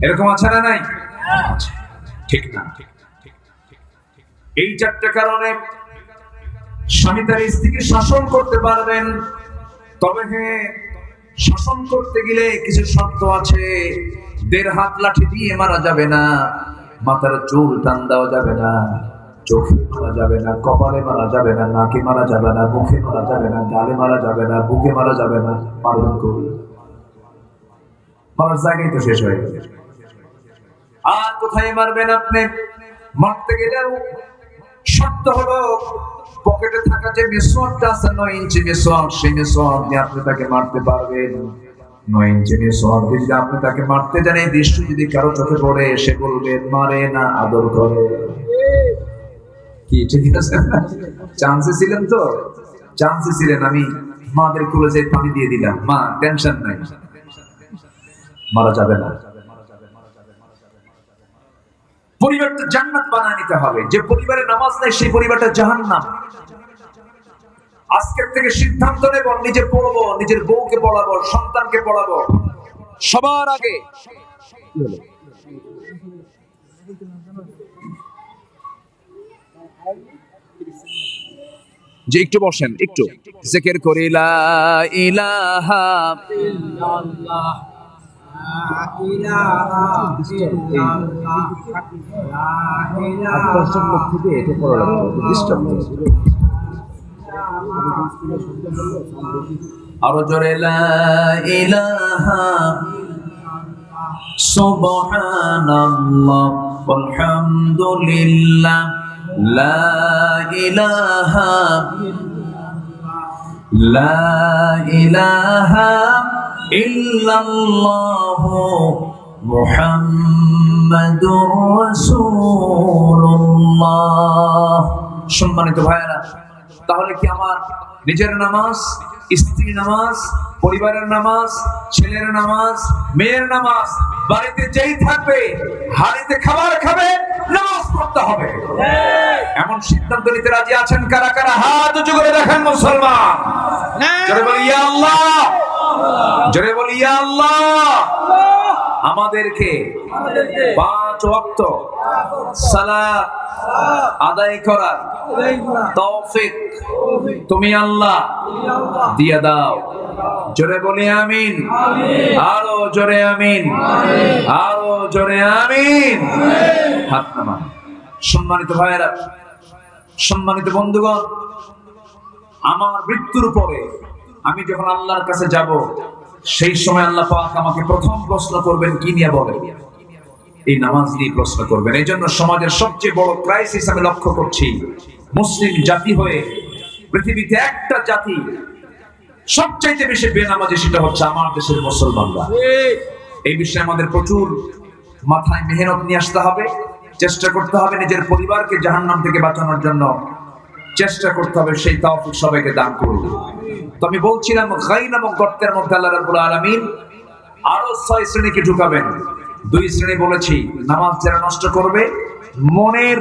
এরকম আছে না নাই? ঠিক না? এই 4টা কারণে স্বামী তার স্ত্রীকে শাসন করতে পারবেন। তবে হ্যাঁ, শাসন করতে গেলে কিছু শর্ত আছে। 1.5 হাত লাঠি দিয়ে মারা যাবে না, মাথার চুল টান দেওয়া যাবে না, চোখে মারা যাবে না, কপালে মারা যাবে না, নাকে মারা যাবে না, মুখে মারা যাবে না, গালে মারা যাবে না, বুকে মারা যাবে না। মারবেন কবি, মারার জায়গায় তো শেষ হয়ে গেছে। আর কোথায় মারবেন আপনি? মারতে গেলেও শর্ত হলো পকেটে থাকা যে মিসওয়াকটা আছে 9 ইঞ্চি মিসওয়াক, সেই মিসওয়াক দিয়ে আপনি তাকে মারতে পারবেন। 9 ইঞ্চি মিসওয়াক দিয়ে যদি আপনি তাকে মারতে যান, এই দৃশ্য যদি কারো চোখে পড়ে, সে বলবে মারে না আদর করে। কি ঠিক আছে? চান্সে ছিলেন তো, চান্সে ছিলেন। আমি মাদের কুলে যে পানি দিয়ে দিলাম, মা টেনশন নাই, মারা যাবে না। পরিবারটা জান্নাত বানায় নিতে হবে। যে পরিবারে নামাজ নাই সেই পরিবারটা জাহান্নাম। আজকের থেকে সিদ্ধান্ত নেব, নিজে পড়বো, নিজের বউকে পড়াবো, সন্তানকে পড়াবো। সবার আগে যে একটু বসেন, একটু জিকির করি লা ইলাহা ইল্লাল্লাহ, আরো জোরে লা ইলাহা সুবহানাল্লাহ আলহামদুলিল্লাহ লা ইলাহা ইল্লাল্লাহু মুহাম্মাদুর রাসূলুল্লাহ। সম্মানিত ভাইয়েরা, তাহলে কি আমার নিজের নামাজ, স্ত্রীর নামাজ, পরিবারের নামাজ, ছেলের নামাজ, মেয়ের নামাজ, বাড়িতে যেই থাকবে হাড়িতে খাবার খাবে, নামাজ পড়তে হবে, এমন সিদ্ধান্ত নিতে রাজি আছেন কারা কারা? হাত উঁচু করে দেখেন মুসলমান। জোরে বলি ইয়া আল্লাহ, জোরে বলি ইয়া আল্লাহ। আমাদেরকে 5 ওয়াক্ত সালাত আদায় করার তৌফিক তুমি আল্লাহ দিয়ে দাও। জোরে বলি আমিন, আরো জোরে আমিন, আরো জোরে আমিন। হাত নামান। সম্মানিত ভাইয়েরা, সম্মানিত বন্ধুগণ, আমার মৃত্যুর পরে আমি যখন আল্লাহর কাছে যাব, সেই সময় আল্লাহ পাক আমাকে প্রথম প্রশ্ন করবেন কি নিয়ে বলেন? এই নামাজ নিয়ে প্রশ্ন করবেন। এই জন্য সমাজের সবচেয়ে বড় ক্রাইসিস আমি লক্ষ্য করছি, মুসলিম জাতি হয়ে পৃথিবীতে একটা জাতি সবচাইতে বেশি বেনামাজি, সেটা হচ্ছে আমার দেশের মুসলমানরা। এই বিষয়ে আমাদের প্রচুর মাথায় মেহনত নিয়ে আসতে হবে, চেষ্টা করতে হবে নিজের পরিবারকে জাহান্নাম থেকে বাঁচানোর জন্য চেষ্টা করতে হবে। সেই তৌফিক সবাইকে দান করুন। তো আমি বলছিলাম গাই নামক গর্তের মধ্যে আল্লাহ রাব্বুল আলামিন আরো 6 শ্রেণীকে ঢুকাবেন। 2 শ্রেণী বলেছি, নামাজ যারা নষ্ট করবে, মনের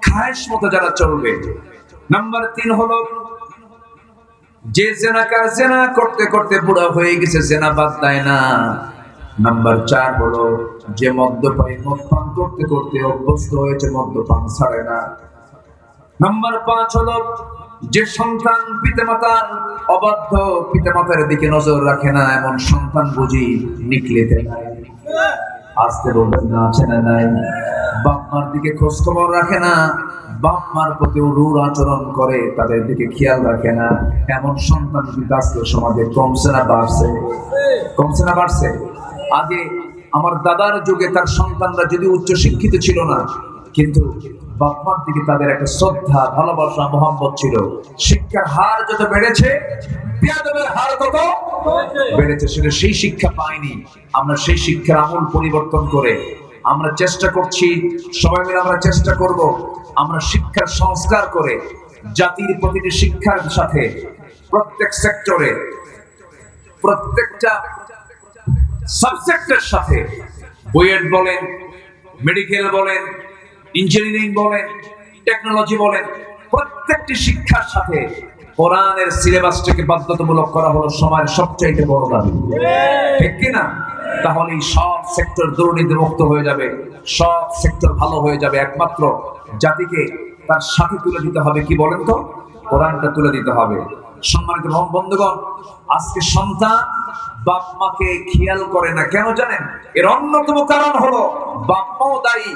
খায়েশ মতো যারা চলবে। নাম্বার 3 হলো যে জেনাকার জেনা করতে করতে বুড়া হয়ে গেছে, জেনা বাদ দেয় না। নাম্বার 4 হলো যে মদ্যপান করতে করতে অভ্যস্ত হয়েছে, মদ্যপান ছাড়ে না। নাম্বার 5 হলো যে সন্তান পিতামাতার অবাধ্য, পিতামাতার দিকে নজর রাখে না, এমন সন্তান বুঝি নিকলেতে নাই। আসতে বলবেন না, আছে না নাই? বাপ মার দিকে খোঁজ খবর রাখে না, বাপ মার প্রতি রূঢ় আচরণ করে, তাদের দিকে খেয়াল রাখে না, এমন সন্তান আজকে সমাজে কমছে না বাড়ছে? কমছে না বাড়ছে? আগে আমার দাদার যুগে তার সন্তানরা যদি উচ্চ শিক্ষিত ছিল না, কিন্তু বাপ মার দিকে তাদের একটা শ্রদ্ধা, ভালোবাসা, মহব্বত ছিল। শিক্ষার হার যত বেড়েছে, বিয়াদবের হার তত বেড়েছে। সেটা সেই শিক্ষা পাইনি আমরা। সেই শিক্ষার আমূল পরিবর্তন করে আমরা চেষ্টা করছি, সবাই মিলে আমরা চেষ্টা করব, আমরা শিক্ষার সংস্কার করে জাতির প্রতিটি শিক্ষার সাথে প্রত্যেক সেক্টরে, প্রত্যেকটা সাবজেক্টের সাথে, বুয়েট বলেন, মেডিকেল বলেন, ইঞ্জিনিয়ারিং বলেন, টেকনোলজি বলেন, প্রত্যেকটি শিক্ষার সাথে কোরআনের সিলেবাসটাকে বাধ্যতামূলক করা হলো সময়ের সবচাইতে বড় দাবি, ঠিক কিনা? তাহলে সব সেক্টর দুর্নীতি মুক্ত হয়ে যাবে, সব সেক্টর ভালো হয়ে যাবে। একমাত্র জাতিকে তার সাথে তুলে দিতে হবে, কি বলেন তো? কোরআনটা তুলে দিতে হবে। সম্মানিত বন্ধুগণ, আজকে সন্তান বাপ মাকে খেয়াল করে না, কেন জানেন? এর অন্যতম কারণ হলো বাপ মাও দায়ী।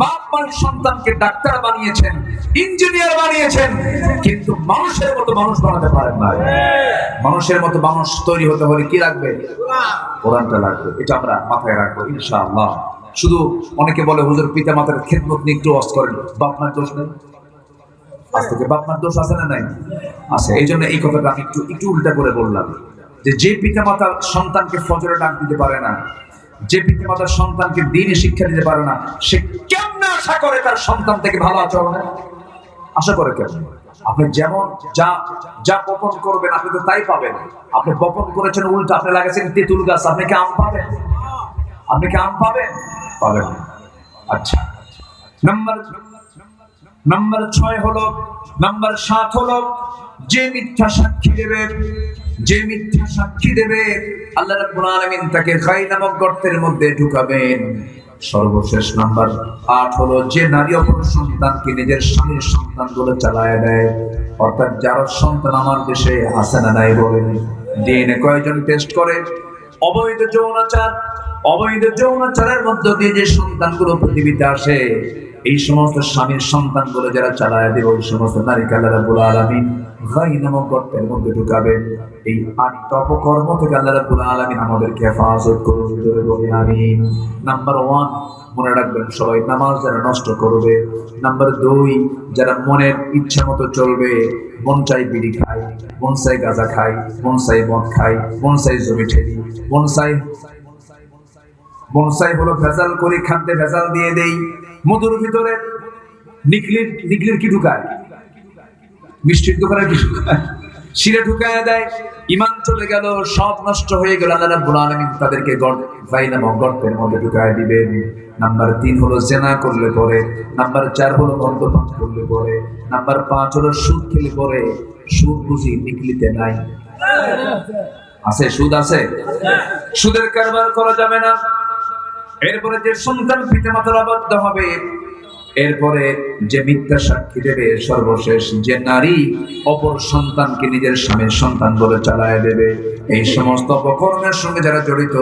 বাপ মা সন্তানকে ডাক্তার বানিয়েছেন, ইঞ্জিনিয়ার বানিয়েছেন, কিন্তু মানুষের মতো মানুষ বানাতে পারেন না। মানুষের মতো মানুষ তৈরি হতে হলে কি লাগবে? কোরআনটা লাগবে। এটা আমরা মাথায় রাখবো ইনশাআল্লাহ। শুধু অনেকে বলে হুজুর পিতা মাতার খেদমত নিয়ে একটু ওয়াজ করেন, বাপ মার দোষ নেই? আজ থেকে বাপ মার দোষ আছে না নাই? আছে। এই জন্য এই কথাটা আমি একটু উল্টা করে বললাম, যে পিতা মাতা সন্তানকে ফজরে ডাক দিতে পারে না, যে পিতা মাতা সন্তানকে দ্বীনি শিক্ষা দিতে পারে না, সে কেমন আশা করে তার সন্তান থেকে ভালো আচরণ আশা করে? কেমন? আপনি যেমন যা বপন করবেন আপনি তো তাই পাবেন। আপনি বপন করেছেন উল্টা, আপনি লাগাচ্ছেন তেঁতুল গাছ, আপনি কি আম পাবেন? আপনি কি আম পাবেন? পাবেন না। আচ্ছা, নাম্বার 6 হলো, নাম্বার 7 হলো যে মিথ্যা সাক্ষী দেবে, যে মিথ্যা সাক্ষী দেবে আল্লাহ রাব্বুল আলামিন তাকে গাই নামক গর্তের মধ্যে ঢুকাবেন। সর্বশেষ নাম্বার 8 হলো যে নারী অপর সন্তানকে নিজের স্বামীর সন্তান বলে চালায় দেয়। অর্থাৎ যার সন্তান আমার দেশে আছে না নাই বলেন, ডিএনএ কয়জন টেস্ট করে, অবৈধ যৌনাচারের মধ্য দিয়ে যে সন্তানগুলো পৃথিবীতে আসে, এই সমস্ত স্বামীর সন্তানগুলো যারা চালায় দেবে, ওই সমস্ত নারীকে আল্লাহ রাব্বুল আলামিন গাই নামক গর্তের মধ্যে ঢুকাবেন। এই 8টা অপকর্ম থেকে আল্লাহ রাব্বুল আলামিন আমাদেরকে হেফাজত করুন, বলি আমিন। নাম্বার 1 মনে রাখবেন সবাই, নামাজ যারা নষ্ট করবে। নাম্বার 2 যারা মনের ইচ্ছা মতো চলবে, মন চাই বিড়ি খায়, মন চাই গাঁজা খায়, মন চাই মদ খায়, মন চাই জমি ঠেলি, মনসাই হলো ভেজাল করে, খাদ্যে ভেজাল দিয়ে দেই। মধুর ভিতরে নিকলির কি ঢুকায়? মিষ্টির দোকানে কি ঢুকায়? শিরে ঢুকায় দেয়। ঈমান চলে গেল, সব নষ্ট হয়ে গেল। আল্লাহ রাব্বুল আলামিন তাদেরকে গাই নামক গর্তের মধ্যে ঢুকায় দিবেন। নাম্বার 3 হলো জেনা করলে পরে। নাম্বার 4 হলো মদ্যপান করলে পরে। নাম্বার 5 হলো সুদ খেলে পরে। সুদ বুঝি নিকলিতে নাই? আছে, সুদ আছে। সুদের কারবার করা যাবে না। এরপরে যে সন্তান পিতামাতার অবাধ্য হবে, এরপরে যে মিথ্যা সাক্ষী দেবে, সর্বশেষ যে নারী অপর সন্তানকে নিজের স্বামীর সন্তান বলে চালায় দেবে। এই সমস্ত অপকর্মের সঙ্গে যারা জড়িত,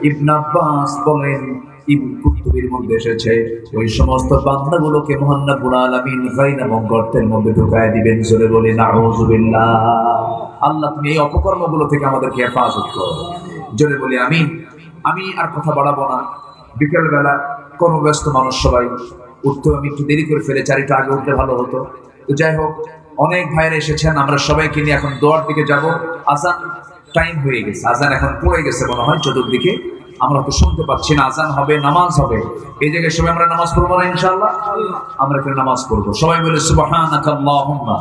ইবনে আব্বাস বলেন ইবনে কুতুবের মধ্যে এসেছে, ওই সমস্ত বান্দাগুলোকে মহান রব্বুল আলামিন জাহান্নামের গর্তের মধ্যে ঢুকায় দিবেন। জোরে বলি নাউযুবিল্লাহ। আল্লাহ তুমি এই অপকর্মগুলো থেকে আমাদেরকে হেফাজত করো। জোরে বলি আমিন। আমি আর কথা বাড়াবো না, বিকেলবেলা কর্মব্যস্ত মানুষ সবাই, উঠতে আমি একটু দেরি করে ফেলে, 4টা আগে উঠলে ভালো হতো। তো যাই হোক, অনেক ভাইরা এসেছেন, আমরা সবাইকে নিয়ে এখন দোয়ার দিকে যাব। আজান টাইম হয়ে গেছে, আজান এখন পড়ে গেছে মনে হয় চতুর্দিকে, আমরা তো শুনতে পাচ্ছি না। আজান হবে, নামাজ হবে, এই জায়গায় সবাই আমরা নামাজ পড়বো না ইনশাআল্লাহ? আমরা এখানে নামাজ পড়বো। সবাই বলে সুবহানাকা আল্লাহুম্মা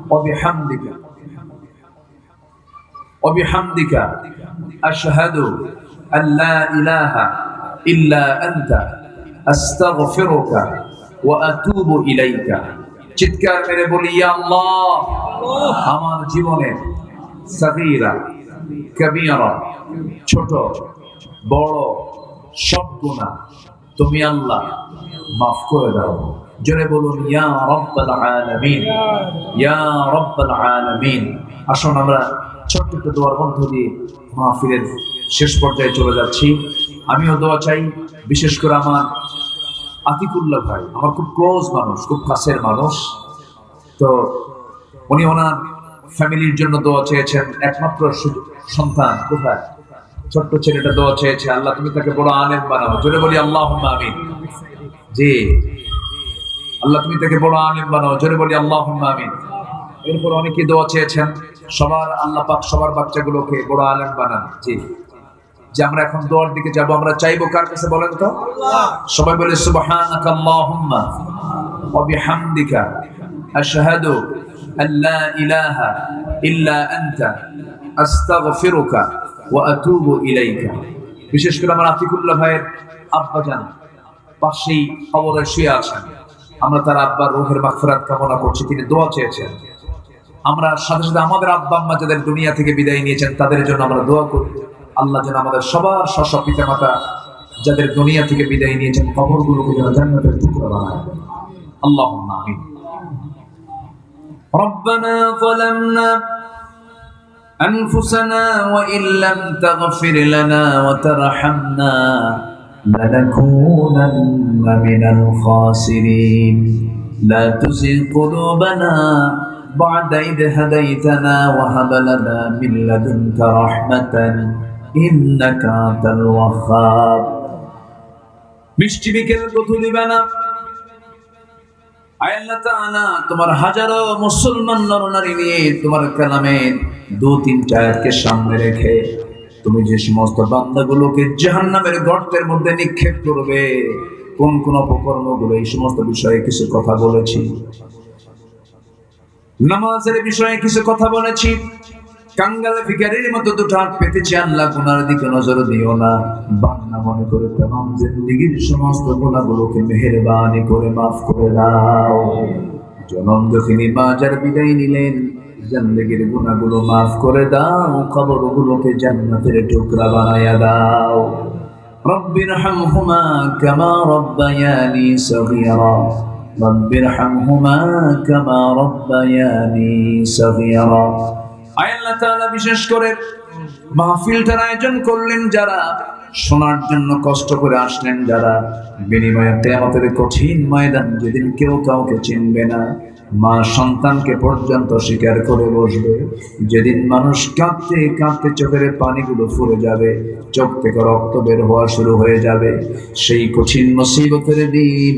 ওয়া বিহামদিকা ওয়া বিহামদিকা আশহাদু আল্লা ইলাহা ইল্লা আনতা আস্তাগফিরুকা ওয়া আতুবু ইলাইকা। চিৎকার মেরে বলি, ইয়া আল্লাহ, আমার জীবনের সাগীরা কবীরা, ছোট বড় সব গুনাহ তুমি আল্লাহ মাফ করে দাও। জোরে বলুন ইয়া রাব্বাল আলামিন, ইয়া রাব্বাল আলামিন। আসুন আমরা ছোট্ট একটা দোয়ার মধ্য দিয়ে মাহফিলের শেষ পর্যায়ে চলে যাচ্ছি। আমিও দোয়া চাই, বিশেষ করে আমার আতিকুল্লাহ ভাই, আমার খুব ক্লোজ মানুষ, খুব কাছের মানুষ। তো উনি ওনার ফ্যামিলির জন্য দোয়া চেয়েছেন, একমাত্র সন্তান, কোথায় ছোট্ট ছেলেটা দোয়া চেয়েছে, আল্লাহ তুমি তাকে বড় আলেম বানাও। জোরে বলি আল্লাহুম্মা আমিন। জি, আল্লাহ তুমি তাকে বড় আলেম বানাও। জোরে বলি আল্লাহুম্মা আমিন। এরপর অনেকে দোয়া চেয়েছেন, সবার আল্লাহ পাক সবার বাচ্চাগুলোকে বড় আলেম বানান। জি, যে আমরা এখন দোয়ার দিকে যাব, আমরা চাইবো কার কাছে বলেন তো? সবাই বলে সুবহানাকা আল্লাহুম্মা ওয়া বিহামদিকা আশহাদু আল্লা ইলাহা ইল্লা আনতা আস্তাগফিরুকা ওয়া আতুবু ইলাইকা। বিশেষ করে আমার আতিকুল্লাহ ভাইয়ের আব্বাজান পাশেই কবরে শুয়ে আছেন, আমরা তার আব্বার রূহের মাগফিরাত কামনা করছি। তিনি দোয়া চেয়েছেন, আমরা সাথে সাথে আমাদের আব্বা আম্মা যাদের দুনিয়া থেকে বিদায় নিয়েছেন তাদের জন্য আমরা দোয়া করি। আল্লাহ যেন আমাদের সবার স্ব পিতা মাতা যাদের দুনিয়া থেকে বিদায় নিয়েছেন কবরগুলোকে যেন জান্নাতের টুকরা বানায় দেন। আল্লাহুম্মা আমিন। রব্বানা যালামনা আনফুসানা ওয়া ইল্লাম তাগফির লানা ওয়া তারহামনা লানাকুনান্না মিনাল খাসিরিন। লা তুযিগ কুলুবানা বা'দা ইদ হাদাইতানা ওয়া হাব লানা মিন লাদুনকা রাহমাতান ইন্নাকা আনতাল ওয়াহ্হাব। মিষ্টি বিকেল কত দিবে না আল্লাহ তাআলা, তোমার হাজারো মুসলমান নরনারী নিয়ে তোমার কালামের 2-3 আয়াতকে সামনে রেখে তুমি যে সমস্ত বান্দাগুলোকে জাহান্নামের গর্তের মধ্যে নিক্ষেপ করবে, কোন কোন অপকর্মগুলো, এই সমস্ত বিষয়ে কিছু কথা বলেছি। নামাজের বিষয়ে কিছু কথা বলেছি। কাঙ্গাল ভিখারির মতো দুটো হাত পেতেছি, আল্লাহ গুনার দিকে নজর দিও না। বান্দা মনে করে তামাম জিন্দেগীর সমস্ত গুনাহগুলোকে মেহেরবানি করে মাফ করে দাও। জনম দক্ষিণী মা যার বিদায় নিলেন, জিন্দেগীর গুনাহগুলো মাফ করে দাও, কবরগুলোকে জান্নাতের টুকরা বানায়া দাও। রব্বিরহামহুমা কামা রব্বায়ানি সগীরা, রব্বিরহামহুমা কামা রব্বায়ানি সগীরা। আল্লাহ তাআলা বিশেষ করে মাহফিলটার আয়োজন করলেন যারা, শোনার জন্য কষ্ট করে আসলেন যারা, বিনিময়ে কিয়ামতের কঠিন ময়দান যেদিন কেউ কাউকে চিনবে না, মা সন্তানকে পর্যন্ত স্বীকার করে বসবে, যেদিন মানুষ কাঁদতে কাঁদতে চোখের পানিগুলো ফুরে যাবে, চোখ থেকে রক্ত বের হওয়া শুরু হয়ে যাবে, সেই কঠিন মুসিবতের দিন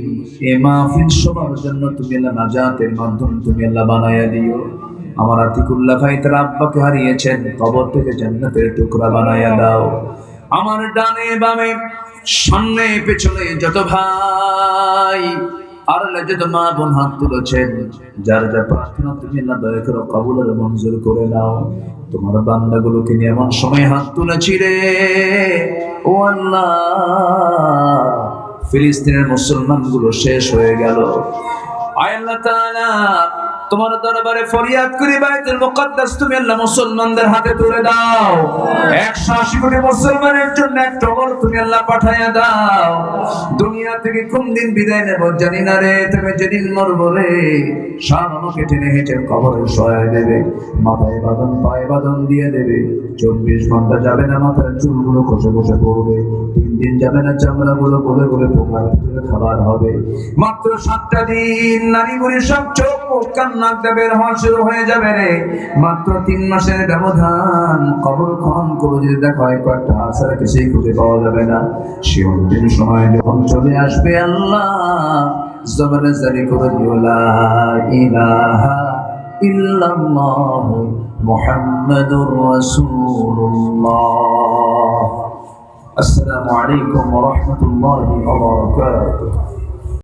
এ মাহফিল সবার জন্য তুমি আল্লাহ নাজাতের মাধ্যম তুমি আল্লাহ বানায়া দিও। আমার আতিকুল্লাহ ভাই তার আব্বাকে হারিয়েছেন, কবর থেকে জান্নাতের টুকরা বানায়া দাও। আমার ডানে বামে সামনে পেছনে যত ভাই আর যত মা বোন হাত তুলেছেন, যার যা প্রার্থনা তুমি আল্লাহ দয়া করে কবুল আর মঞ্জুর করে নাও। তোমার বান্দাগুলোকে নিয়ে এমন সময় হাত তুলেছি রে ও আল্লাহ, ফিলিস্তিনের মুসলমানগুলো শেষ হয়ে গেল। আল্লাহ তাআলা তোমার দরবারে ফরিয়াদ করি, বাইতুল মুকাদ্দাস তুমি আল্লাহ মুসলমানদের হাতে তুলে দাও। 180 কোটি মুসলমানের জন্য একটা ওমর তুমি আল্লাহ পাঠায়া দাও। দুনিয়া থেকে কোন দিন বিদায় নেব জানি না রে, তুমি যেদিন মরবো রে, সার আমাকে টেনে হেঁটে কবরে শোয়ায় দেবে, মাথায় বাঁধন পায়ে বাঁধন দিয়ে দেবে, 24 ঘন্টা যাবে না, মাথার চুলগুলো খসে খসে পড়বে, 3 দিন যাবে না, চামড়াগুলো গলে গলে পোকার ভিতরে খাবার হবে। মাত্র 7টা দিন নারী বুড়ি সব চোখ মুখ কান নাক দিয়ে বের হওয়া শুরু হয়ে যাবে রে। মাত্র 3 মাসের ব্যবধান। কবর খনন করে যদি দেখা হয় কয়েকটা আসার কিছুই খুঁজে পাওয়া যাবে না। সে অন্তিম সময় যখন চলে আসবে, আল্লাহ জবানে জারি করে দিও লা ইলাহা ইল্লাল্লাহ মুহাম্মাদুর রাসূলুল্লাহ। আসসালামু আলাইকুম ওয়া রাহমাতুল্লাহি ওয়া বারাকাতুহু।